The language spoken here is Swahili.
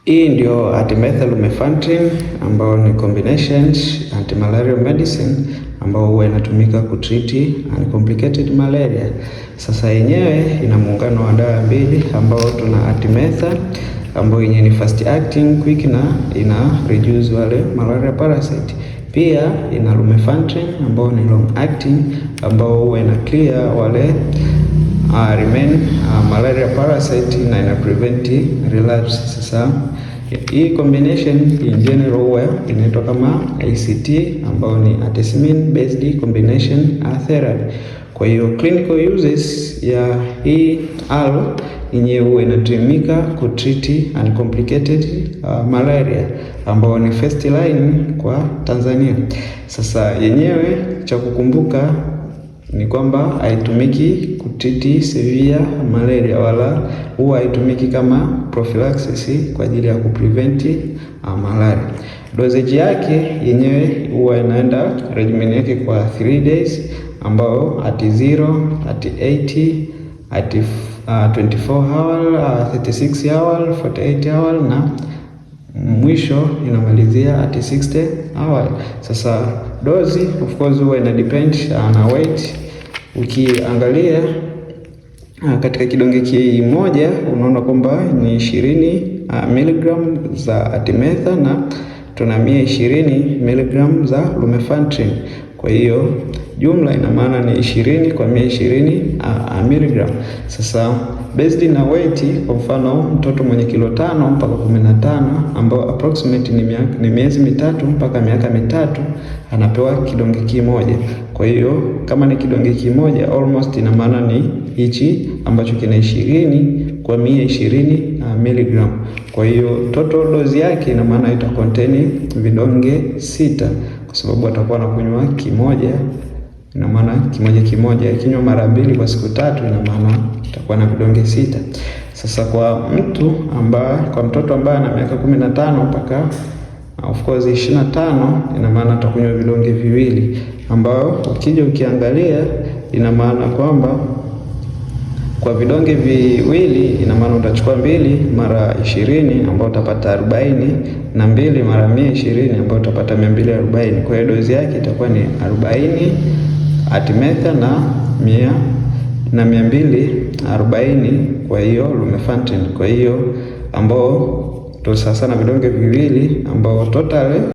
Hii ndio artemether lumefantrine ambao ni combinations antimalarial medicine ambao huwa inatumika kutreat uncomplicated malaria. Sasa yenyewe ina muungano wa dawa mbili ambao tuna artemether ambao yenyewe ni fast acting quick na ina reduce wale malaria parasite. Pia ina lumefantrine ambao ni long acting ambao huwa ina clear wale remain malaria parasite na ina prevent relapse. Sasa hii combination in general huwa inaitwa kama ACT ambao ni artemisinin based combination therapy. Kwa hiyo clinical uses ya hii aloe yenyewe huwa inatumika kutreat uncomplicated malaria ambao ni first line kwa Tanzania. Sasa yenyewe cha kukumbuka ni kwamba haitumiki kutreat severe malaria wala huwa haitumiki kama prophylaxis kwa ajili ya kuprevent malaria. Dosage yake yenyewe huwa inaenda regimen yake kwa 3 days ambao at 0, at 80, at 24 hour, 36 hour, 48 hour na mwisho inamalizia at 60 hour. Sasa dozi of course huwa ina depend na weight. Ukiangalia katika kidonge kimoja unaona kwamba ni 20 mg za artemether na tuna 120 mg za lumefantrine. Kwa hiyo jumla ina maana ni 20 kwa 120 mg. Sasa based na weight, kwa mfano mtoto mwenye kilo 5 mpaka 15 ambao approximate ni miezi 3 mpaka miaka 3 anapewa kidonge kimoja. Kwa hiyo kama ni kidonge kimoja almost ina maana ni hichi ambacho kina 20 kwa 120 mg. Kwa hiyo total dose yake ina maana ita contain vidonge 6 kwa sababu atakuwa anakunywa kimoja, ina maana kimoja akinywa mara 2 kwa siku 3 ina maana itakuwa na vidonge 6. Sasa kwa mtoto ambaye ana miaka 15 mpaka of course 25 ina maana atakunywa vidonge 2 ambao ukija ukiangalia ina maana kwamba kwa vidonge 2 ina maana utachukua 2 mara 20 ambao utapata 40 na 2 mara 120 ambao utapata 240. Kwa hiyo dozi yake itakuwa ni 40 artemether na 240 kwa hiyo lumefantrine. Kwa hiyo ambao to sasa na vidonge 2 ambao total